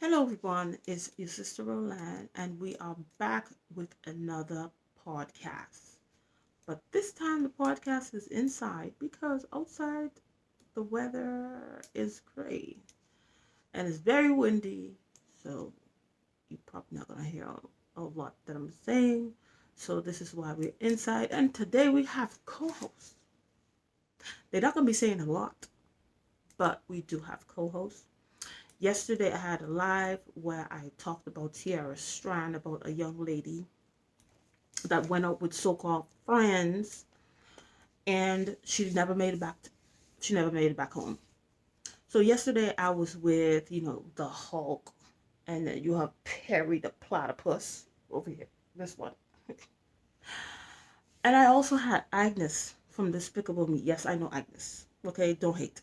Hello, everyone. It's your sister Roland, and we are back with another podcast. But this time, the podcast is inside because outside the weather is gray and it's very windy. So, you're probably not going to hear a lot that I'm saying. So, this is why we're inside. And today, we have co hosts. They're not going to be saying a lot, but we do have co hosts. Yesterday, I had a live where I talked about Tiara Strand, about a young lady that went out with so-called friends, and she never made it back home. So yesterday, I was with the Hulk, and then you have Perry the Platypus over here. This one, and I also had Agnes from Despicable Me. Yes, I know Agnes. Okay, don't hate.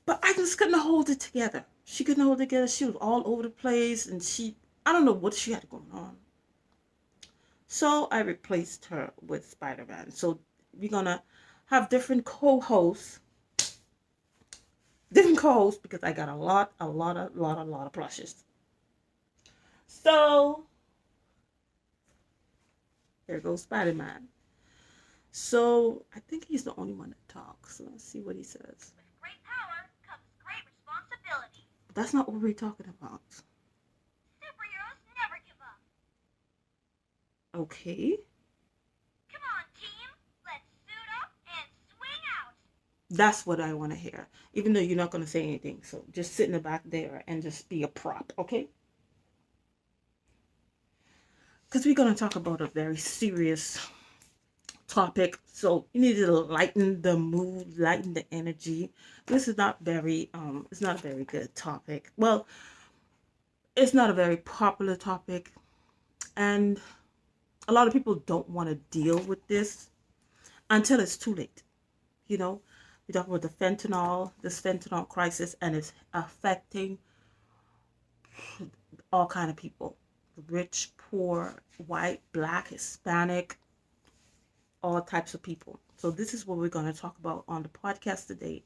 But Agnes couldn't hold it together. She couldn't hold it together. She was all over the place, and I don't know what she had going on. So I replaced her with Spider-Man. So we're gonna have different co-hosts because I got a lot of plushes. So there goes Spider-Man. So I think he's the only one that talks. So let's see what he says. With great power comes great responsibility. But that's not what we're talking about. Superheroes never give up. Okay. Come on, team. Let's suit up and swing out. That's what I want to hear. Even though you're not going to say anything. So just sit in the back there and just be a prop, okay? Because we're going to talk about a very serious topic. So you need to lighten the mood, lighten the energy. This is not very, it's not a very good topic. Well, it's not a very popular topic. And a lot of people don't want to deal with this until it's too late. You know, we talk about this fentanyl crisis, and it's affecting all kind of people: rich, poor, white, black, Hispanic, all types of people. So this is what we're going to talk about on the podcast today: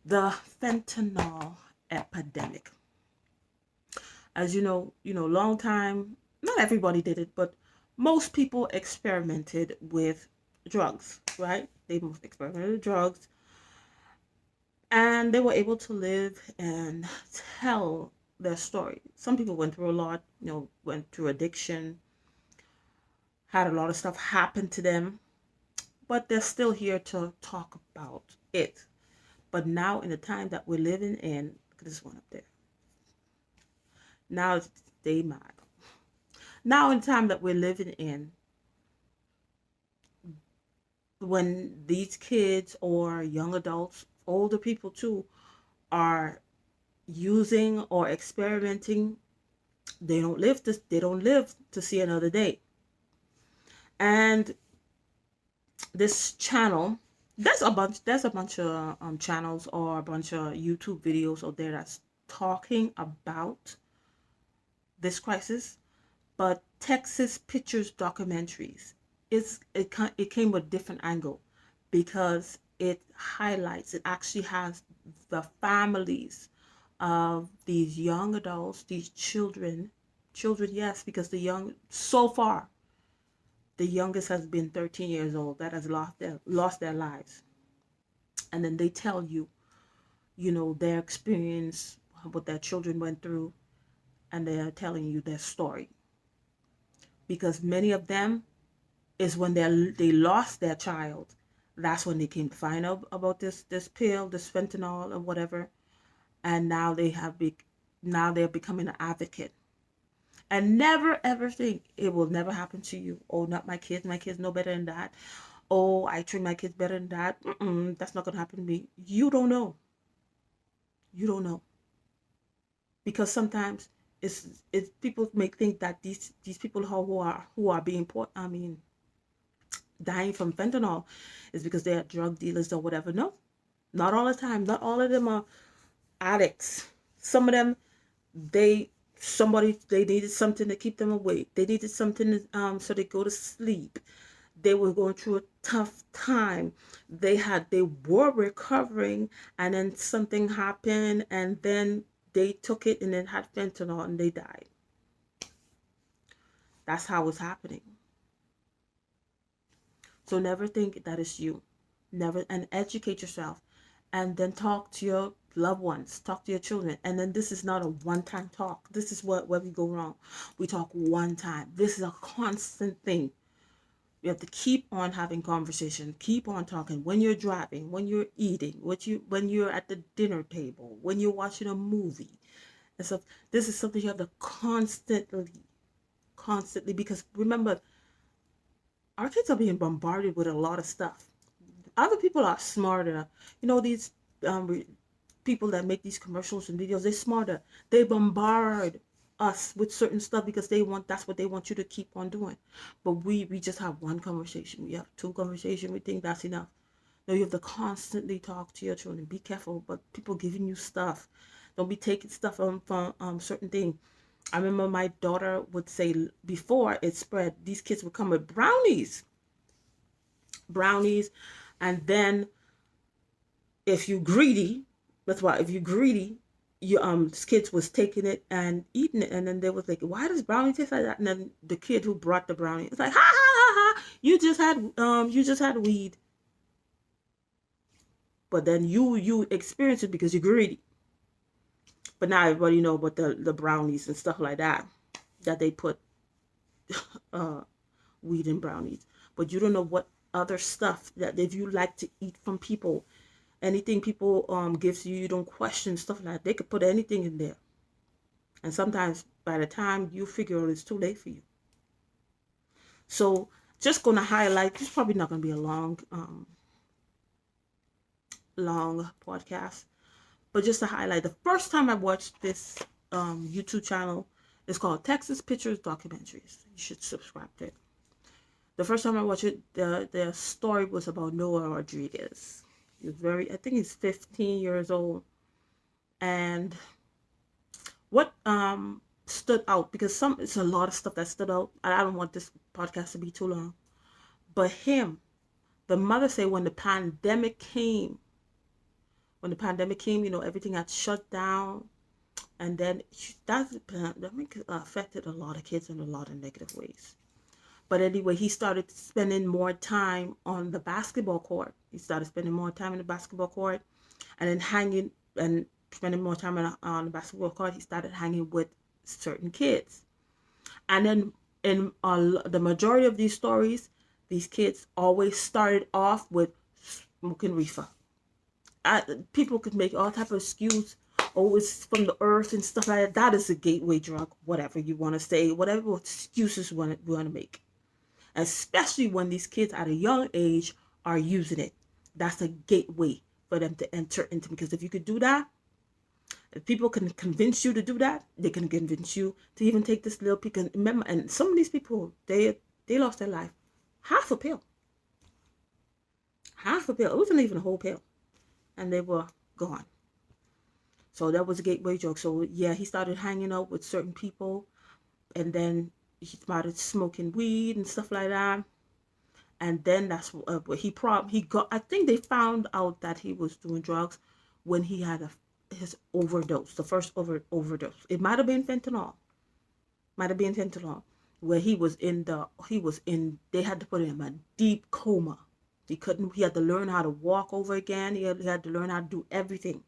the fentanyl epidemic. As long time, not everybody did it, but most people experimented with drugs, right? They most experimented with drugs, and they were able to live and tell their story. Some people went through a lot, went through addiction, had a lot of stuff happen to them, but they're still here to talk about it. But now, in the time that we're living in, look at this one up there. Now it's day mad. Now, in the time that we're living in, when these kids or young adults, older people too, are using or experimenting, they don't live to see another day. And this channel, there's a bunch of channels or a bunch of YouTube videos out there that's talking about this crisis. But Texas Pictures Documentaries, it came with a different angle because it actually has the families of these young adults, these children, yes, because so far, the youngest has been 13 years old that has lost their lives. And then they tell you, their experience, what their children went through, and they're telling you their story. Because many of them is when they lost their child. That's when they came to find out about this pill, this fentanyl, or whatever, and now they're becoming an advocate. And never ever think it will never happen to you. Oh, not my kids. My kids know better than that. Oh, I treat my kids better than that. That's not gonna happen to me. You don't know. You don't know, because sometimes it's people may think that these people who are being dying from fentanyl is because they are drug dealers or whatever. No, not all the time. Not all of them are addicts. Some of them, they needed something to keep them awake. They needed something so they go to sleep. They were going through a tough time. They were recovering, and then something happened, and then they took it and then had fentanyl and they died. That's how it's happening. So never think that it's you. Never, and educate yourself, and then talk to your loved ones, talk to your children. And then this is not a one-time talk. This is where we go wrong. We talk one time. This is a constant thing. You have to keep on having conversation, keep on talking when you're driving, when you're eating, when you're at the dinner table, when you're watching a movie. And so this is something you have to constantly, because remember, our kids are being bombarded with a lot of stuff. Other people are smarter. These people that make these commercials and videos, they're smarter. They bombard us with certain stuff because that's what they want you to keep on doing. But we just have one conversation. We have two conversations. We think that's enough. No, you have to constantly talk to your children. Be careful, but people giving you stuff. Don't be taking stuff from certain things. I remember my daughter would say, before it spread, these kids would come with brownies, and then if you greedy, that's why if you greedy, you this kids was taking it and eating it, and then they was like, why does brownie taste like that? And then the kid who brought the brownie, it's like, ha ha ha ha, you just had weed. But then you experience it because you're greedy. But now everybody know about the brownies and stuff like that they put weed in brownies. But you don't know what other stuff that if you like to eat from people, anything people gives you, you don't question stuff like that. They could put anything in there, and sometimes by the time you figure out, it's too late for you. So just gonna highlight. This is probably not gonna be a long podcast, but just to highlight, the first time I watched this YouTube channel, it's called Texas Pictures Documentaries. You should subscribe to it. The first time I watched it, the story was about Noah Rodriguez. He was I think he's 15 years old. And what stood out, because it's a lot of stuff that stood out. I don't want this podcast to be too long. But the mother said when the pandemic came, everything got shut down. And then that pandemic affected a lot of kids in a lot of negative ways. But anyway, he started spending more time on the basketball court. He started spending more time in the basketball court, and then hanging and spending more time on the basketball court. He started hanging with certain kids. And then in the majority of these stories, these kids always started off with smoking reefer. People could make all type of excuse. Oh, it's from the earth and stuff like that. That is a gateway drug, whatever you want to say, whatever excuses we want to make. Especially when these kids at a young age are using it. That's a gateway for them to enter into. Because if you could do that, if people can convince you to do that, they can convince you to even take this little pill. And remember, and some of these people, they lost their life. Half a pill. It wasn't even a whole pill. And they were gone. So that was a gateway drug. So yeah, he started hanging out with certain people, and then he started smoking weed and stuff like that. And then that's what he got. I think they found out that he was doing drugs when he had his overdose, the first overdose. It might have been fentanyl. Where they had to put him in a deep coma. He had to learn how to walk over again. He had to learn how to do everything.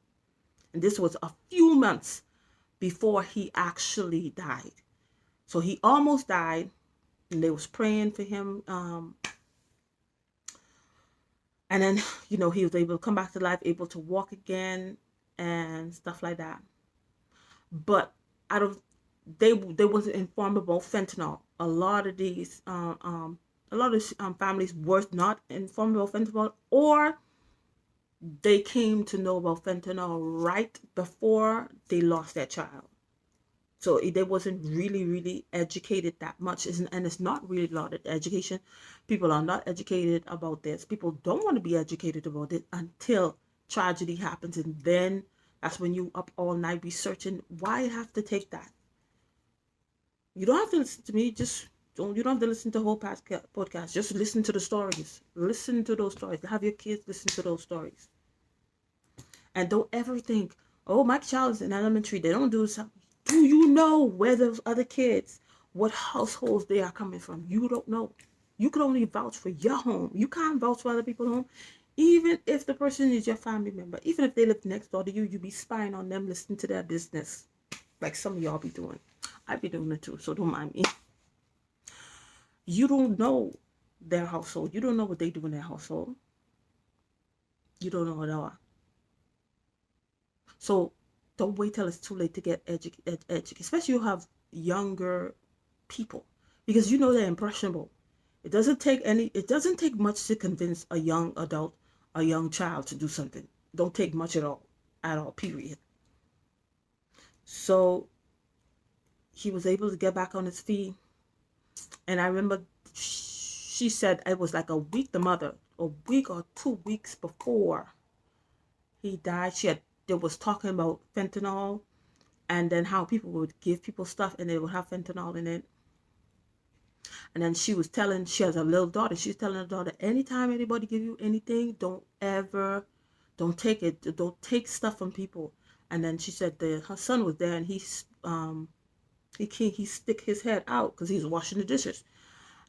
And this was a few months before he actually died. So he almost died, and they was praying for him. And then, he was able to come back to life, able to walk again and stuff like that. But they wasn't informed about fentanyl. A lot of these families were not informed about fentanyl, or they came to know about fentanyl right before they lost their child. So they wasn't really educated that much. And it's not really a lot of education. People are not educated about this. People don't want to be educated about it until tragedy happens. And then that's when you up all night researching why you have to take that. You don't have to listen to me. You don't have to listen to the whole podcast. Just listen to the stories. Listen to those stories. Have your kids listen to those stories. And don't ever think, Oh, my child is in elementary. They don't do something. Do you know where those other kids, what households they are coming from? You don't know. You can only vouch for your home. You can't vouch for other people's home. Even if the person is your family member, even if they live next door to you, you be spying on them, listening to their business, like some of y'all be doing. I be doing it too, so don't mind me. You don't know their household. You don't know what they do in their household. You don't know at all. So don't wait till it's too late to get educated. Especially you have younger people, because you know they're impressionable. It doesn't take much to convince a young adult, a young child to do something. Don't take much at all, period. So he was able to get back on his feet. And I remember she said it was like a week, the mother, a week or 2 weeks before he died, they was talking about fentanyl, and then how people would give people stuff and they would have fentanyl in it. And then she has a little daughter. She's telling her daughter, anytime anybody give you anything, don't take it. Don't take stuff from people. And then she said her son was there, and he stick his head out because he's washing the dishes.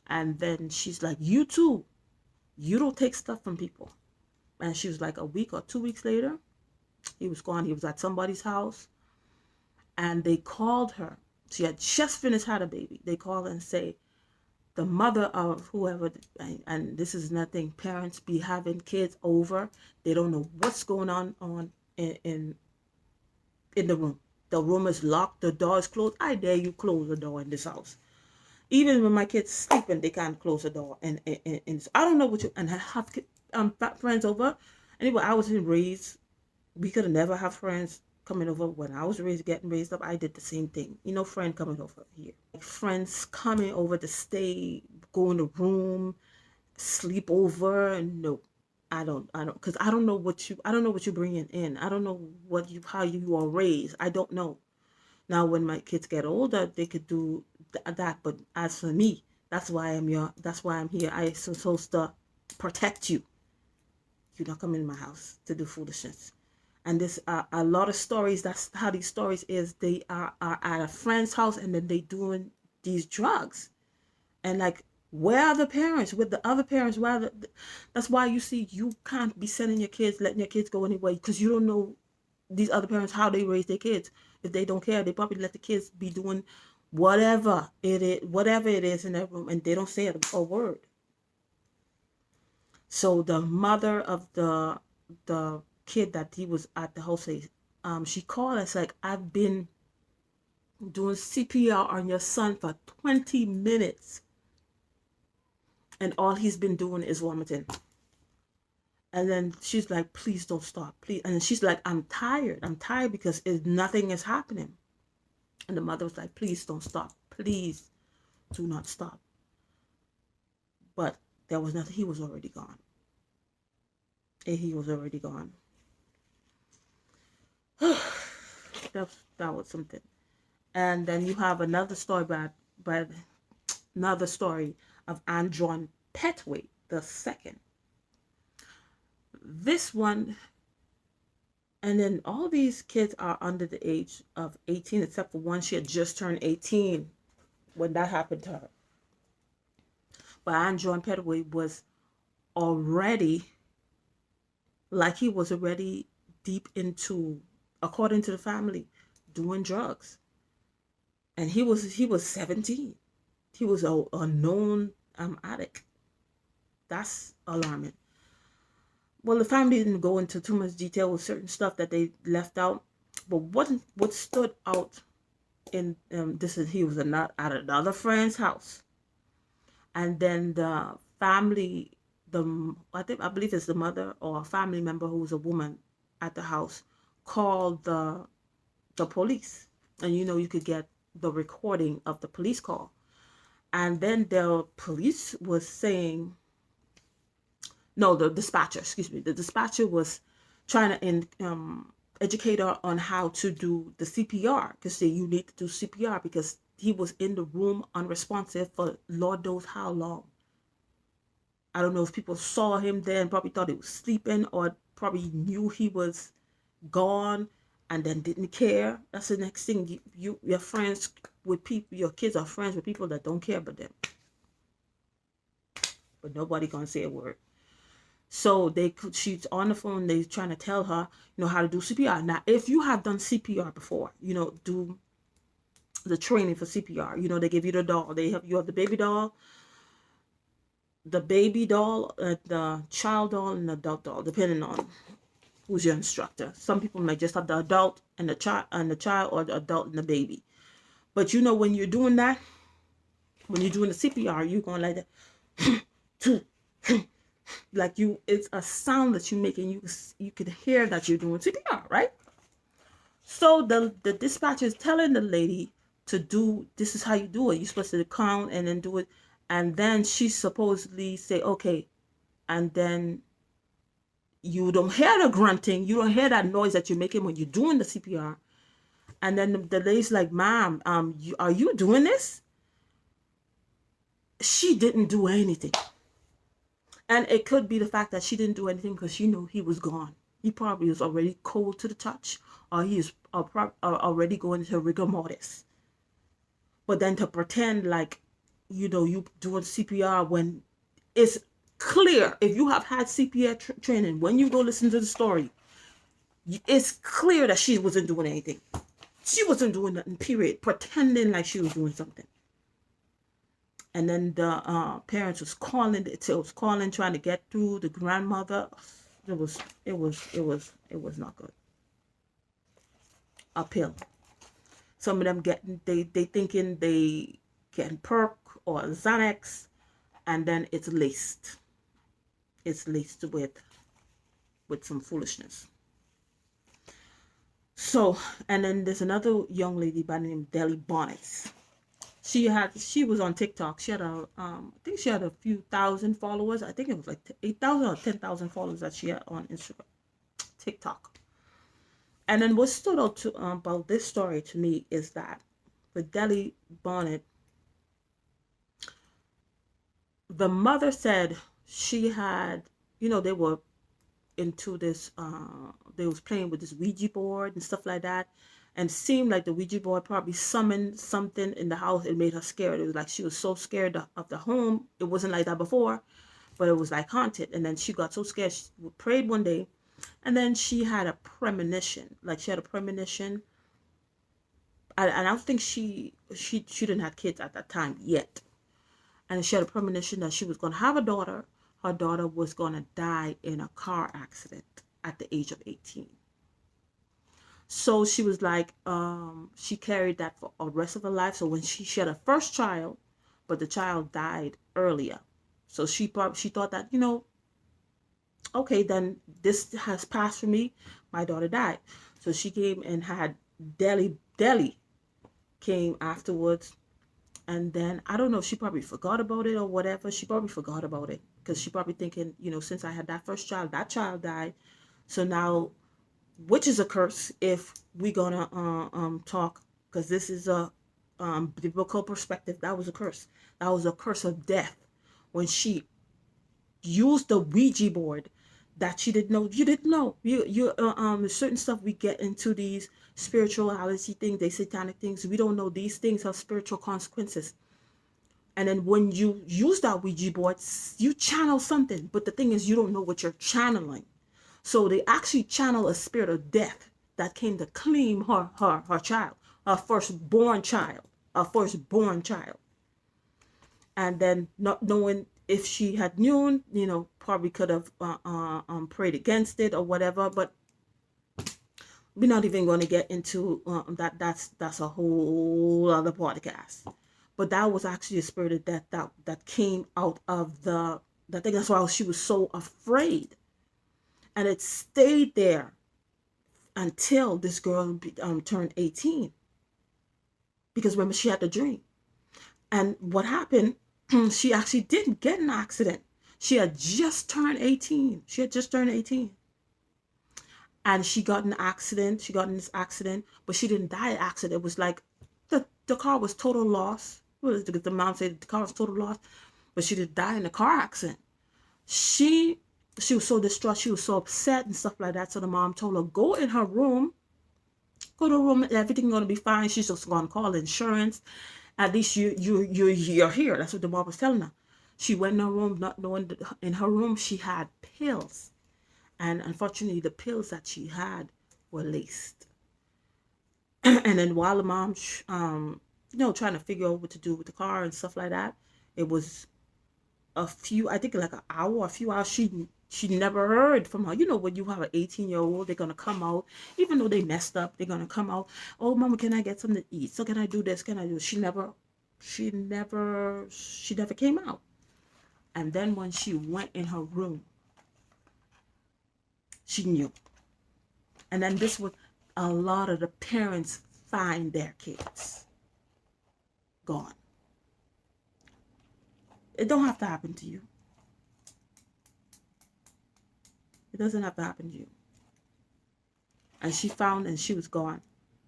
And then she's like, you too, you don't take stuff from people. And she was like, a week or 2 weeks later, he was gone. He was at somebody's house, and they called her. She had just finished had a baby. They called and say, the mother of whoever, and this is nothing, parents be having kids over. They don't know what's going on in the room. The room is locked. The door is closed. I dare you close the door in this house. Even when my kids sleeping, they can't close the door. And I don't know what you, and I have friends over. Anyway, I was raised, we could never have friends coming over. When I was getting raised up, I did the same thing. Friend coming over here. Like friends coming over to stay, go in the room, sleep over. No, I don't, because I don't know what you're bringing in. I don't know how you are raised. I don't know. Now, when my kids get older, they could do that. But as for me, that's why I'm here. I supposed to protect you. You're not coming in my house to do foolishness. And this a lot of stories. That's how these stories is. They are at a friend's house, and then they doing these drugs. And like, where are the parents? With the other parents? That's why you see you can't be sending your kids, letting your kids go anyway, because you don't know these other parents how they raise their kids. If they don't care, they probably let the kids be doing whatever it is in their room, and they don't say a word. So the mother of the kid that he was at the house, she called us like, I've been doing CPR on your son for 20 minutes, and all he's been doing is vomiting. And then she's like, please don't stop, please. And then she's like, I'm tired because nothing is happening. And the mother was like, please don't stop, please do not stop. But there was nothing. He was already gone. That was something. And then you have another story of Andron Petway the second. This one, and then all these kids are under the age of 18, except for one. She had just turned 18 when that happened to her. But Andron Petway was already, he was already deep into, according to the family, doing drugs. And he was 17. He was a known addict. That's alarming. Well, the family didn't go into too much detail with certain stuff that they left out. But what stood out in he was at another friend's house, and then the family, I believe it's the mother or a family member who was a woman at the house, called the police. And you could get the recording of the police call. And then the police was saying, no, the dispatcher, excuse me, the dispatcher was trying to educate her on how to do the CPR, because you need to do CPR because he was in the room unresponsive for Lord knows how long. I don't know if people saw him then, probably thought he was sleeping, or probably knew he was gone, and then didn't care. That's the next thing. Your friends with people, your kids are friends with people that don't care about them, but nobody gonna say a word. So she's on the phone. They trying to tell her, how to do CPR. Now, if you have done CPR before, do the training for CPR. They give you the doll. You have the baby doll, the child doll, and the adult doll, depending on who's your instructor. Some people might just have the adult and the child, or the adult and the baby. But when you're doing that, when you're doing the CPR, you're going like that, like it's a sound that you make, and you could hear that you're doing CPR, right? So the dispatcher is telling the lady to do, this is how you do it. You're supposed to count and then do it, and then she supposedly say okay, and then you don't hear the grunting, you don't hear that noise that you're making when you're doing the CPR, and then the lady's like, "Ma'am, are you doing this?" She didn't do anything. And it could be the fact that she didn't do anything because she knew he was gone. He probably was already cold to the touch, or he is already going to rigor mortis. But then to pretend like, you doing CPR when it's clear, if you have had CPR training, when you go listen to the story, it's clear that she wasn't doing anything. She wasn't doing nothing, period. Pretending like she was doing something. And then the parents was calling, trying to get through the grandmother. It was not good. Uphill. Some of them they thinking they getting perk or Xanax, and then it's laced. It's laced with some foolishness. So, and then there's another young lady by the name of Deli Bonnets. She was on TikTok. She had I think she had a few thousand followers. I think it was like 8,000 or 10,000 followers that she had on Instagram, TikTok. And then what stood out about this story to me is that with Deli Bonnet, the mother said she had, they were into this, they was playing with this Ouija board and stuff like that. And it seemed like the Ouija board probably summoned something in the house. It made her scared. It was like she was so scared of the home. It wasn't like that before, but it was like haunted. And then she got so scared. She prayed one day, and then she had a premonition. Like she had a premonition. And I don't think she didn't have kids at that time yet. And she had a premonition that she was going to have a daughter. Her daughter was going to die in a car accident at the age of 18. So she was like, she carried that for the rest of her life. So when she had her first child, but the child died earlier. So she thought that, okay, then this has passed for me. My daughter died. So she came and had Deli came afterwards. And then I don't know if she probably forgot about it or whatever. She probably forgot about it because she probably thinking, since I had that first child, that child died. So now, which is a curse if we're gonna talk, because this is a biblical perspective. That was a curse. That was a curse of death when she used the Ouija board that she didn't know. You didn't know. Certain stuff we get into these spirituality things, they satanic things. We don't know these things have spiritual consequences. And then when you use that Ouija board, you channel something. But the thing is, you don't know what you're channeling. So they actually channel a spirit of death that came to claim her child, her firstborn child. And then not knowing if she had known, probably could have prayed against it or whatever. But we're not even going to get into that. That's a whole other podcast. But that was actually a spirit of death that came out of the thing. That's why she was so afraid. And it stayed there until this girl turned 18. Because remember, she had the dream. And what happened, she actually didn't get an accident. She had just turned 18. And she got in this accident, but she didn't die in the accident. It was like the car was total loss. The mom said the car was total loss, but she didn't die in the car accident. She was so distraught. She was so upset and stuff like that. So the mom told her, go in her room Go to a room, everything gonna be fine. She's just gonna call insurance. At least you're here. That's what the mom was telling her. She went in her room, not knowing that in her room she had pills, and unfortunately, the pills that she had were laced. And then while the mom, trying to figure out what to do with the car and stuff like that, it was a few, I think like an hour, a few hours. She never heard from her. You know, when you have an 18-year-old, they're gonna come out, even though they messed up, they're gonna come out. Oh, mama, can I get something to eat? So can I do this? Can I do this? She never came out. And then when she went in her room, she knew. And then this was a lot of the parents find their kids gone. It don't have to happen to you. It doesn't have to happen to you. And she found, and she was gone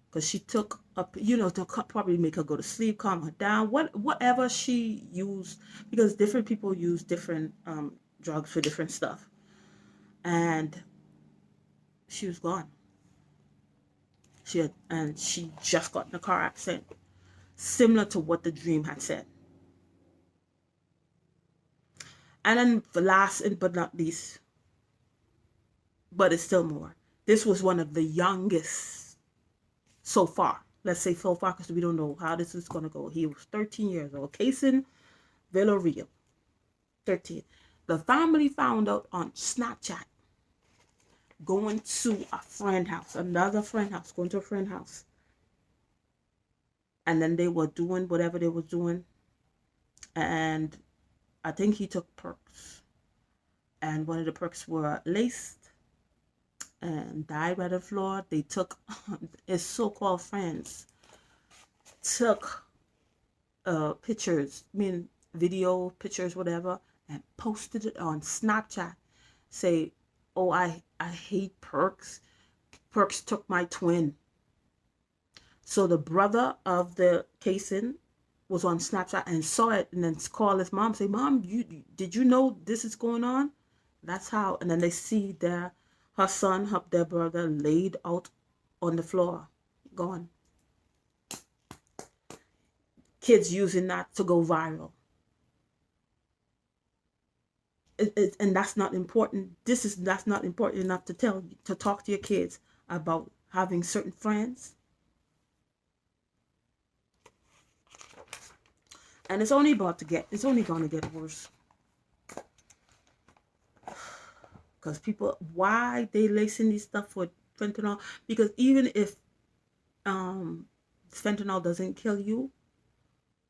because she took up, to probably make her go to sleep, calm her down, whatever she used, because different people use different drugs for different stuff. And she was gone. She just got in a car accident, similar to what the dream had said. And then the last but not least, but it's still more. This was one of the youngest so far. Let's say so far because we don't know how this is going to go. He was 13 years old. Kason Villarreal, 13. The family found out on Snapchat going to a friend house, another friend house, going to a friend house. And then they were doing whatever they were doing. And I think he took perks. And one of the perks were laced and died by the floor. They took his so-called friends, took pictures, video pictures, whatever, and posted it on Snapchat. Say, oh, I hate perks. Perks took my twin. So the brother of the casing was on Snapchat and saw it, and then called his mom, say, Mom, did you know this is going on? That's how. And then they see her son, their brother, laid out on the floor, gone. Kids using that to go viral. And that's not important. That's not important enough to talk to your kids about having certain friends. And it's only going to get worse. Because people, why they lacing these stuff with fentanyl? Because even if fentanyl doesn't kill you,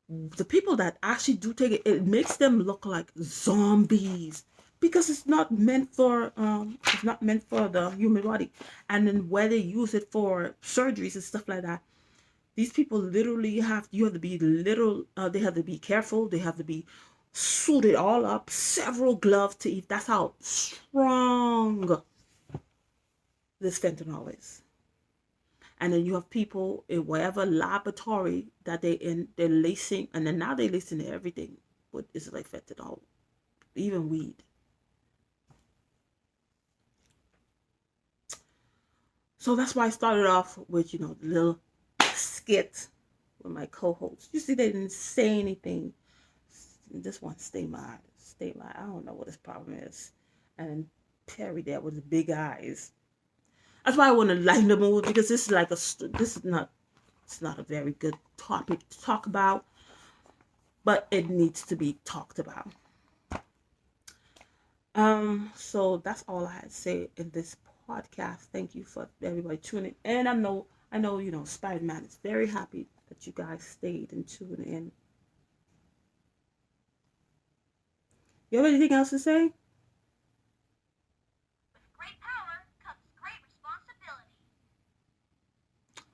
the people that actually do take it, it makes them look like zombies, because it's not meant for the human body. And then where they use it for surgeries and stuff like that, these people literally you have to be they have to be careful. They have to be suited all up, several gloves to eat. That's how strong this fentanyl is. And then you have people in whatever laboratory that they're lacing, and then now they're lacing everything. But it's like fentanyl, even weed. So that's why I started off with, the little skit with my co-host. You see, they didn't say anything. This one, stay my. I don't know what his problem is. And Perry there with the big eyes. That's why I want to lighten the mood, because this is not a very good topic to talk about, but it needs to be talked about. So that's all I had to say in this podcast. Thank you for everybody tuning in. I know, Spider-Man is very happy that you guys stayed and tuned in. You have anything else to say? With great power comes great responsibility.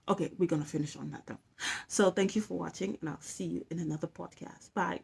Okay, we're going to finish on that though. So thank you for watching, and I'll see you in another podcast. Bye.